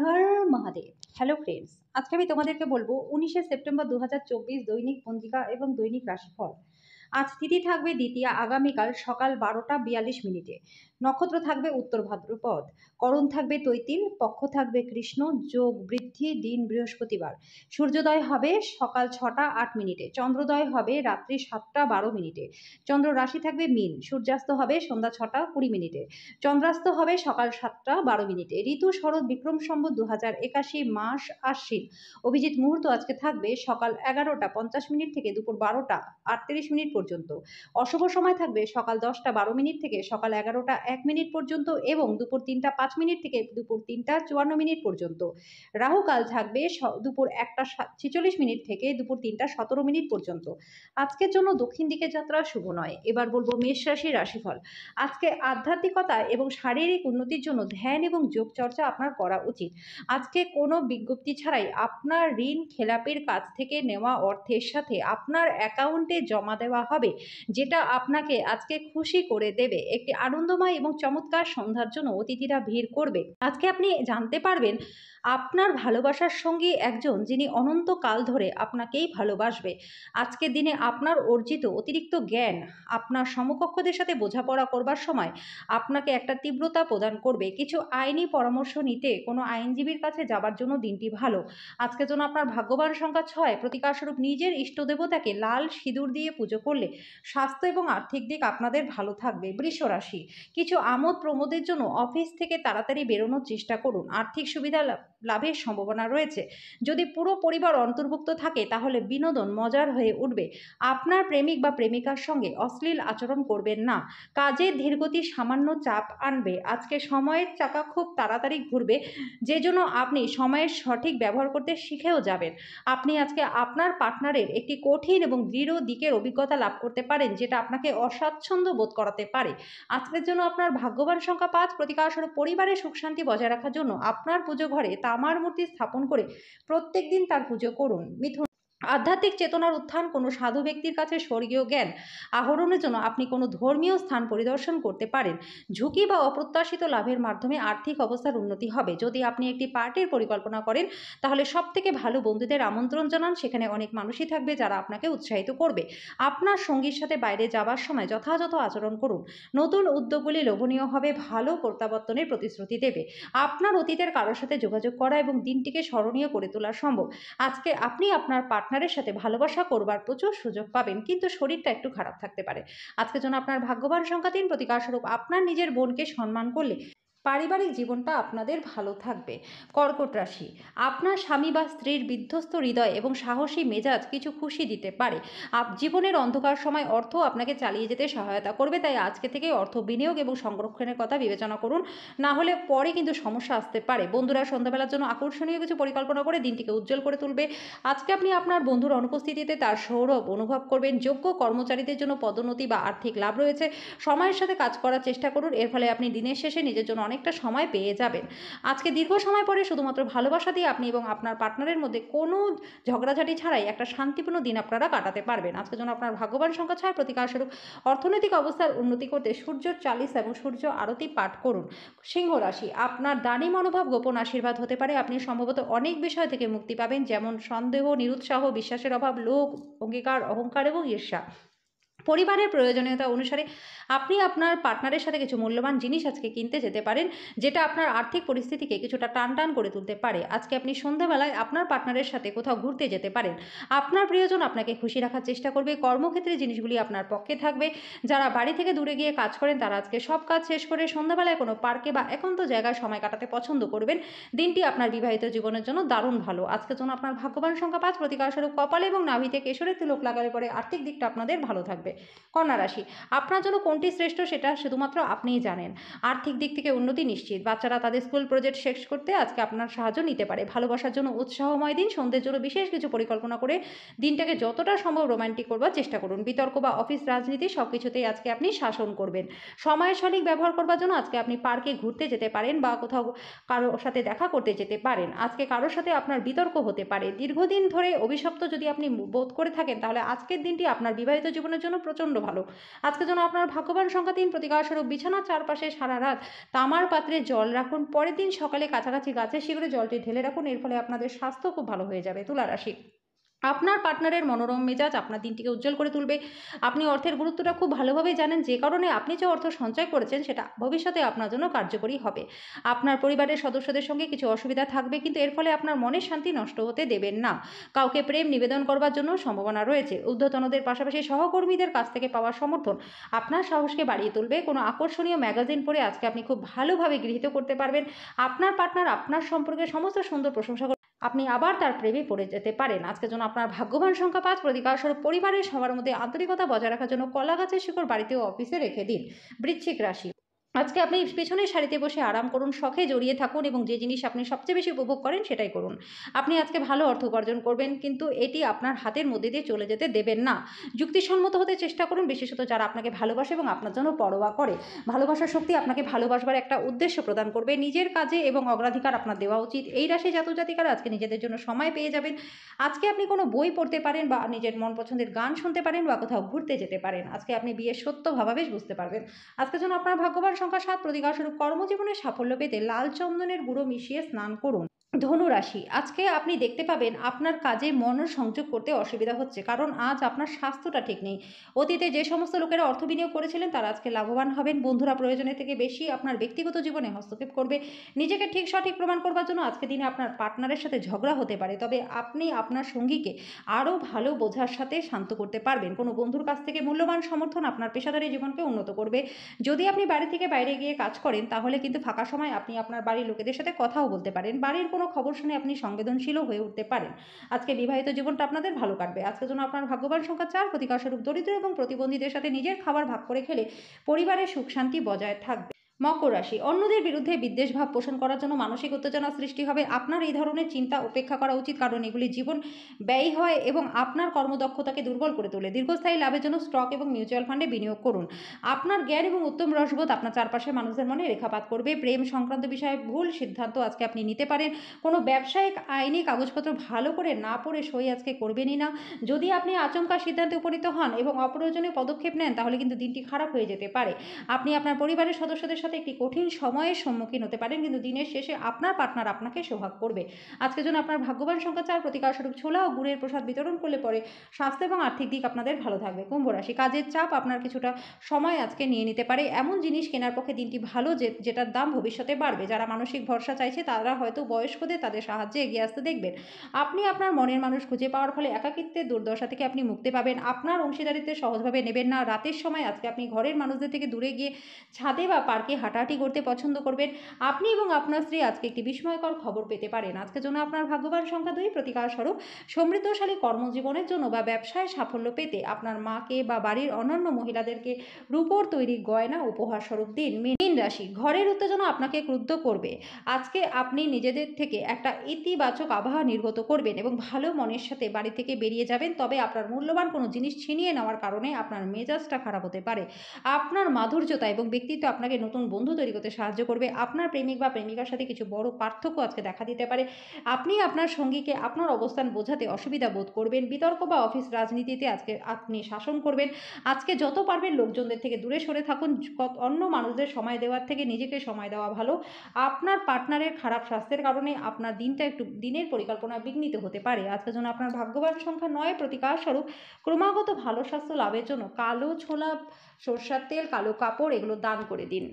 হর Mahadev. Hello friends, আজকে আমি তোমাদেরকে বলবো 19শে সেপ্টেম্বর 2024 দৈনিক পঞ্জিকা এবং দৈনিক রাশিফল। আজ তিথি থাকবে দ্বিতীয়া, আগামীকাল সকাল 12টা 42 মিনিটে। নক্ষত্র থাকবে উত্তর ভাদ্রপদ, করণ থাকবে তৈতিল, পক্ষ থাকবে কৃষ্ণ, যোগ বৃদ্ধি, দিন বৃহস্পতিবার। সূর্যোদয় হবে সকাল 6টা 8 মিনিটে, চন্দ্রোদয় হবে রাত্রি 7টা 12 মিনিটে। চন্দ্র রাশি থাকবে মীন, সূর্যাস্ত হবে সন্ধ্যা 6টা 20 মিনিটে, চন্দ্রাস্ত হবে সকাল 7টা 12 মিনিটে। ঋতু শরৎ বিক্রম সম্বত 2081, মাস আশ্বিন। অভিজিৎ মুহূর্ত আজকে থাকবে সকাল 11টা 50 মিনিট থেকে দুপুর 12টা 38 মিনিট পর্যন্ত। অশুভ সময় থাকবে সকাল 10টা 12 মিনিট থেকে সকাল 11টা 1 মিনিট পর্যন্ত এবং দুপুর 3টা 5 মিনিট থেকে দুপুর 3টা 54 মিনিট পর্যন্ত। রাহু কাল থাকবে দুপুর 1টা 46 মিনিট থেকে দুপুর 3টা 17 মিনিট পর্যন্ত। আজকের জন্য দক্ষিণ দিকে যাত্রা শুভ নয়। এবার বলবো মেষ রাশির রাশিফল। আজকে আধ্যাত্মিকতা এবং শারীরিক উন্নতির জন্য ধ্যান এবং যোগ চর্চা আপনার করা উচিত। আজকে কোনো বিজ্ঞপ্তি ছাড়াই আপনার ঋণ খেলাপির কাছ থেকে নেওয়া অর্থের সাথে আপনার অ্যাকাউন্টে জমা দেওয়া হবে, যেটা আপনাকে আজকে খুশি করে দেবে। একটি আনন্দময় এবং চমৎকার সন্ধ্যার জন্য অতিথিরা ভিড় করবে। আজকে আপনি জানতে পারবেন আপনার ভালোবাসার সঙ্গী একজন, যিনি অনন্তকাল ধরে আপনাকেই ভালোবাসবে। আজকের দিনে আপনার অর্জিত অতিরিক্ত জ্ঞান আপনার সমকক্ষদের সাথে বোঝাপড়া করবার সময় আপনাকে একটা তীব্রতা প্রদান করবে। কিছু আইনি পরামর্শ নিতে কোনো আইনজীবীর কাছে যাবার জন্য দিনটি ভালো। আজকের জন্য আপনার ভাগ্যবান সংখ্যা 6। প্রতিকারস্বরূপ নিজের ইষ্টদেবতাকে লাল সিঁদুর দিয়ে পুজো করলে স্বাস্থ্য এবং আর্থিক দিক আপনাদের ভালো থাকবে। বৃষ রাশি, কিছু আমোদ প্রমোদের জন্য অফিস থেকে তাড়াতাড়ি বেরোনোর চেষ্টা করুন। আর্থিক সুবিধা লাভের সম্ভাবনা রয়েছে। যদি পুরো পরিবার অন্তর্ভুক্ত থাকে তাহলে বিনোদন মজার হয়ে উঠবে। আপনার প্রেমিক বা প্রেমিকার সঙ্গে অশ্লীল আচরণ করবেন না। কাজের ধীরগতি সামান্য চাপ আনবে। আজকে সময়ের চাকা খুব তাড়াতাড়ি ঘুরবে, যে জন্য আপনি সময়ের সঠিক ব্যবহার করতে শিখেও যাবেন। আপনি আজকে আপনার পার্টনারের একটি কঠিন এবং দৃঢ় দিকের অভিজ্ঞতা লাভ করতে পারেন, যেটা আপনাকে অস্বাচ্ছন্দ্য বোধ করাতে পারে। আজকের জন্য আপনার ভাগ্যবান সংখ্যা 5। প্রতিকারস্বরূপ পরিবারের সুখ শান্তি বজায় রাখার জন্য আপনার পুজো ঘরে তামার মূর্তি স্থাপন করে প্রত্যেক দিন তার পুজো করুন। মিথুন, আধ্যাত্মিক চেতনার উত্থান, কোনো সাধু ব্যক্তির কাছে স্বর্গীয় জ্ঞান আহরণের জন্য আপনি কোনো ধর্মীয় স্থান পরিদর্শন করতে পারেন। ঝুঁকি বা অপ্রত্যাশিত লাভের মাধ্যমে আর্থিক অবস্থার উন্নতি হবে। যদি আপনি একটি পার্টির পরিকল্পনা করেন তাহলে সব থেকে ভালো বন্ধুদের আমন্ত্রণ জানান, সেখানে অনেক মানুষই থাকবে যারা আপনাকে উৎসাহিত করবে। আপনার সঙ্গীর সাথে বাইরে যাবার সময় যথাযথ আচরণ করুন। নতুন উদ্যোগগুলি লোভনীয় হবে, ভালো প্রত্যাবর্তনের প্রতিশ্রুতি দেবে। আপনার অতীতের কারোর সাথে যোগাযোগ করা এবং দিনটিকে স্মরণীয় করে তোলা সম্ভব। আজকে আপনি আপনার পার্টনারের সাথে ভালোবাসা করবার প্রচুর সুযোগ পাবেন, কিন্তু শরীরটা একটু খারাপ থাকতে পারে। আজকের জন্য আপনার ভাগ্যবান সংখ্যা 3। প্রতিকারস্বরূপ আপনার নিজের বোনকে সম্মান করলে পারিবারিক জীবনটা আপনাদের ভালো থাকবে। কর্কট রাশি, আপনার স্বামী বা স্ত্রীর বিধ্বস্ত হৃদয় এবং সাহসী মেজাজ কিছু খুশি দিতে পারে। জীবনের অন্ধকার সময় অর্থ আপনাকে চালিয়ে যেতে সহায়তা করবে, তাই আজকে থেকে অর্থ বিনিয়োগ এবং সংরক্ষণের কথা বিবেচনা করুন, না হলে পরে কিন্তু সমস্যা আসতে পারে। বন্ধুরা সন্ধ্যাবেলার জন্য আকর্ষণীয় কিছু পরিকল্পনা করে দিনটিকে উজ্জ্বল করে তুলবে। আজকে আপনি আপনার বন্ধুর অনুপস্থিতিতে তার সৌরভ অনুভব করবেন। যোগ্য কর্মচারীদের জন্য পদোন্নতি বা আর্থিক লাভ রয়েছে। সময়ের সাথে কাজ করার চেষ্টা করুন, এর ফলে আপনি দিনের শেষে নিজের জন্য অনেকটা সময় পেয়ে যাবেন। আজকে দীর্ঘ সময় পরে শুধুমাত্র ভালোবাসা দিয়ে আপনি এবং আপনার পার্টনারের মধ্যে কোনো ঝগড়াঝাটি ছাড়াই একটা শান্তিপূর্ণ দিন আপনারা কাটাতে পারবেন। আজকের জন্য আপনার ভাগ্যবান সংখ্যা 6। প্রতিকারস্বরূপ অর্থনৈতিক অবস্থার উন্নতি করতে সূর্যর 40 এবং সূর্য আরতি পাঠ করুন। সিংহ রাশি, আপনার দানি মনোভাব গোপন আশীর্বাদ হতে পারে। আপনি সম্ভবত অনেক বিষয় থেকে মুক্তি পাবেন, যেমন সন্দেহ, নিরুৎসাহ, বিশ্বাসের অভাব, লোভ, অঙ্গীকার, অহংকার এবং ঈর্ষা। পরিবারের প্রয়োজনীয়তা অনুসারে আপনি আপনার পার্টনারের সাথে কিছু মূল্যবান জিনিস আজকে কিনতে যেতে পারেন, যেটা আপনার আর্থিক পরিস্থিতিকে কিছুটা টান করে তুলতে পারে। আজকে আপনি সন্ধ্যাবেলায় আপনার পার্টনারের সাথে কোথাও ঘুরতে যেতে পারেন। আপনার প্রিয়জন আপনাকে খুশি রাখার চেষ্টা করবে। কর্মক্ষেত্রে জিনিসগুলি আপনার পক্ষে থাকবে। যারা বাড়ি থেকে দূরে গিয়ে কাজ করেন তারা আজকে সব কাজ শেষ করে সন্ধ্যাবেলায় কোনো পার্কে বা একান্ত জায়গায় সময় কাটাতে পছন্দ করবেন। দিনটি আপনার বিবাহিত জীবনের জন্য দারুণ ভালো। আজকের জন্য আপনার ভাগ্যবান সংখ্যা 5। প্রতিকারস্বরূপ কপালে এবং নাভিতে কেশরের তিলক লাগালে পরে আর্থিক দিকটা আপনাদের ভালো থাকবে। কন্যা রাশি, আপনার জন্য কোনটি শ্রেষ্ঠ সেটা শুধুমাত্র আপনিই জানেন। আর্থিক দিক থেকে উন্নতি নিশ্চিত। বাচ্চারা তাদের স্কুল প্রজেক্ট শেষ করতে আজকে আপনার সাহায্য নিতে পারে। ভালোবাসার জন্য উৎসাহময় দিন। সন্ধ্যের জন্য বিশেষ কিছু পরিকল্পনা করে দিনটাকে যতটা সম্ভব রোমান্টিক করবার চেষ্টা করুন। বিতর্ক বা অফিস রাজনীতি সবকিছুতেই আজকে আপনি শাসন করবেন। সময়ের সঠিক ব্যবহার করবার জন্য আজকে আপনি পার্কে ঘুরতে যেতে পারেন বা কোথাও কারোর সাথে দেখা করতে যেতে পারেন। আজকে কারোর সাথে আপনার বিতর্ক হতে পারে। দীর্ঘদিন ধরে অভিশপ্ত যদি আপনি বোধ করে থাকেন তাহলে আজকের দিনটি আপনার বিবাহিত জীবনের জন্য প্রচণ্ড ভালো। আজকের জন্য আপনার ভাগ্যবান সংখ্যা 3, প্রতিকার স্বরূপ বিছানার চারপাশে সারা রাত তামার পাত্রে জল রাখুন। পরের দিন সকালে কাছাকাছি গাছের শিকড়ে জলটি ঢেলে রাখুন। এর ফলে আপনাদের স্বাস্থ্য খুব ভালো হয়ে যাবে। তুলা রাশি, আপনার পার্টনারের মনোরম মেজাজ আপনার দিনটিকে উজ্জ্বল করে তুলবে। আপনি অর্থের গুরুত্বটা খুব ভালোভাবেই জানেন, যে কারণে আপনি যে অর্থ সঞ্চয় করেছেন সেটা ভবিষ্যতে আপনার জন্য কার্যকরী হবে। আপনার পরিবারের সদস্যদের সঙ্গে কিছু অসুবিধা থাকবে, কিন্তু এর ফলে আপনার মনের শান্তি নষ্ট হতে দেবেন না। কাউকে প্রেম নিবেদন করবার জন্য সম্ভাবনা রয়েছে। ঊর্ধ্বতনদের পাশাপাশি সহকর্মীদের কাছ থেকে পাওয়া সমর্থন আপনার সাহসকে বাড়িয়ে তুলবে। কোনো আকর্ষণীয় ম্যাগাজিন পড়ে আজকে আপনি খুব ভালোভাবে গৃহীত করতে পারবেন। আপনার পার্টনার আপনার সম্পর্কে সমস্ত সুন্দর প্রশংসা, আপনি আবার তার প্রেমে পড়ে যেতে পারেন। আজকের জন্য আপনার ভাগ্যবান সংখ্যা 5, প্রতিকার স্বরূপ পরিবারের সবার মধ্যে আন্তরিকতা বজায় রাখার জন্য কলা গাছের শিকড় বাড়িতে ও অফিসে রেখে দিন। বৃশ্চিক রাশি, আজকে আপনি পেছনের সারিতে বসে আরাম করুন, শখে জড়িয়ে থাকুন এবং যে জিনিস আপনি সবচেয়ে বেশি উপভোগ করেন সেটাই করুন। আপনি আজকে ভালো অর্থ উপার্জন করবেন, কিন্তু এটি আপনার হাতের মধ্যে দিয়ে চলে যেতে দেবেন না। যুক্তিসম্মত হতে চেষ্টা করুন, বিশেষত যারা আপনাকে ভালোবাসে এবং আপনার জন্য পরোয়া করে। ভালোবাসার শক্তি আপনাকে ভালোবাসবার একটা উদ্দেশ্য প্রদান করবে। নিজের কাজে এবং অগ্রাধিকার আপনার দেওয়া উচিত। এই রাশি জাতক জাতিকারা আজকে নিজেদের জন্য সময় পেয়ে যাবেন। আজকে আপনি কোনো বই পড়তে পারেন বা নিজের মন পছন্দের গান শুনতে পারেন বা কোথাও ঘুরতে যেতে পারেন। আজকে আপনি বিয়ের সত্য ভাবাবেশ বুঝতে পারবেন। আজকের জন্য আপনার ভাগ্যবান সংখ্যা 7, প্রতিকার স্বরূপ কর্মজীবনে সাফল্য পেতে লাল চন্দনের গুঁড়ো মিশিয়ে স্নান করুন। ধনু রাশি, আজকে আপনি দেখতে পাবেন আপনার কাজে মনোসংযোগ করতে অসুবিধা হচ্ছে, কারণ আজ আপনার স্বাস্থ্যটা ঠিক নেই। অতীতে যে সমস্ত লোকেরা অর্থ বিনিয়োগ করেছিলেন তারা আজকে লাভবান হবেন। বন্ধুরা প্রয়োজনের থেকে বেশি আপনার ব্যক্তিগত জীবনে হস্তক্ষেপ করবে। নিজেকে ঠিক সঠিক প্রমাণ করবার জন্য আজকে দিনে আপনার পার্টনারের সাথে ঝগড়া হতে পারে, তবে আপনি আপনার সঙ্গীকে আরও ভালো বোঝার সাথে শান্ত করতে পারবেন। কোনো বন্ধুর কাছ থেকে মূল্যবান সমর্থন আপনার পেশাদারী জীবনকে উন্নত করবে। যদি আপনি বাড়ি থেকে বাইরে গিয়ে কাজ করেন তাহলে কিন্তু ফাঁকা সময় আপনি আপনার বাড়ির লোকেদের সাথে কথাও বলতে পারেন। বাড়ির কোনো খবর শুনে আপনি সংবেদনশীলও হয়ে উঠতে পারেন। আজকে বিবাহিত জীবনটা আপনাদের ভালো কাটবে। আজকের জন্য আপনার ভাগ্যবান সংখ্যা 4, প্রতিকার স্বরূপ দরিদ্র এবং প্রতিবন্ধীদের সাথে নিজের খাবার ভাগ করে খেলে পরিবারের সুখ শান্তি বজায় থাকবে। মকর রাশি, অন্যদের বিরুদ্ধে বিদ্বেষ ভাব পোষণ করার জন্য মানসিক উত্তেজনা সৃষ্টি হবে। আপনার এই ধরনের চিন্তা উপেক্ষা করা উচিত, কারণ এগুলি জীবন ব্যয় হয় এবং আপনার কর্মদক্ষতাকে দুর্বল করে তোলে। দীর্ঘস্থায়ী লাভের জন্য স্টক এবং মিউচুয়াল ফান্ডে বিনিয়োগ করুন। আপনার জ্ঞান এবং উত্তম রসবোধ আপনার চারপাশের মানুষদের মনে রেখাপাত করবে। প্রেম সংক্রান্ত বিষয়ে ভুল সিদ্ধান্ত আজকে আপনি নিতে পারেন। কোনো ব্যবসায়িক আইনি কাগজপত্র ভালো করে না পড়ে সই আজকে করবেনই না। যদি আপনি আচমকা সিদ্ধান্তে উপনীত হন এবং অপ্রয়োজনীয় পদক্ষেপ নেন তাহলে কিন্তু দিনটি খারাপ হয়ে যেতে পারে। আপনি আপনার পরিবারের সদস্যদের সাথে একটি কঠিন সময়ের সম্মুখীন হতে পারেন, কিন্তু দিনের শেষে আপনার পার্টনার আপনাকে সোহাগ করবে। আজকের জন্য আপনার ভাগ্যবান সংখ্যা 4, প্রতিকার স্বরূপ ছোলা ও গুড়ের প্রসাদ বিতরণ করলে পরে স্বাস্থ্য এবং আর্থিক দিক আপনাদের ভালো থাকবে। কুম্ভ রাশি, কাজের চাপ আপনার কিছুটা সময় আজকে নিয়ে নিতে পারে। এমন জিনিস কেনার পক্ষে দিনটি ভালো যেটার দাম ভবিষ্যতে বাড়বে। যারা মানসিক ভরসা চাইছে তারা হয়তো বয়স্কদের তাদের সাহায্যে এগিয়ে আসতে দেখবেন। আপনি আপনার মনের মানুষ খুঁজে পাওয়ার ফলে একাকিত্বের দুর্দশা থেকে আপনি মুক্তি পাবেন। আপনার অংশীদারিত্বে সহজভাবে নেবেন না। রাতের সময় আজকে আপনি ঘরের মানুষদের থেকে দূরে গিয়ে ছাদে বা পার্কে হাঁটাহাঁটি করতে পছন্দ করবেন। আপনি এবং আপনার স্ত্রী আজকে একটি বিস্ময়কর খবর পেতে পারেন। আজকের জন্য আপনার ভাগ্যবান সংখ্যা 2, প্রতিকার স্বরূপ সমৃদ্ধশালী কর্মজীবনের জন্য বা ব্যবসায় সাফল্য পেতে আপনার মাকে বা বাড়ির অন্যান্য মহিলাদেরকে রূপোর তৈরি গয়না উপহার স্বরূপ দিন। মীন রাশি, ঘরের উত্তেজনা আপনাকে ক্রুদ্ধ করবে। আজকে আপনি নিজেদের থেকে একটা ইতিবাচক আবহাওয়া নির্গত করবেন এবং ভালো মনের সাথে বাড়ি থেকে বেরিয়ে যাবেন, তবে আপনার মূল্যবান কোনো জিনিস ছিনিয়ে নেওয়ার কারণে আপনার মেজাজটা খারাপ হতে পারে। আপনার মাধুর্যতা এবং ব্যক্তিত্ব আপনাকে নতুন বন্ধু তৈরি করতে সাহায্য করবে। আপনার প্রেমিক বা প্রেমিকার সাথে কিছু বড় পার্থক্য আজকে দেখা দিতে পারে। আপনি আপনার সঙ্গীকে আপনার অবস্থান বোঝাতে অসুবিধা বোধ করবেন। বিতর্ক বা অফিস রাজনীতিতে আজকে আপনি শাসন করবেন। আজকে যত পারবেন লোকজনদের থেকে দূরে সরে থাকুন। অন্য মানুষদের সময় দেওয়ার থেকে নিজেকে সময় দেওয়া ভালো। আপনার পার্টনারের খারাপ স্বাস্থ্যের কারণে আপনার দিনের পরিকল্পনা বিঘ্নিত হতে পারে। আজকের জন্য আপনার ভাগ্যবান সংখ্যা 9, প্রতিকার স্বরূপ ক্রমাগত ভালো স্বাস্থ্য লাভের জন্য কালো ছোলা, সরষের তেল, কালো কাপড় এগুলো দান করে দিন।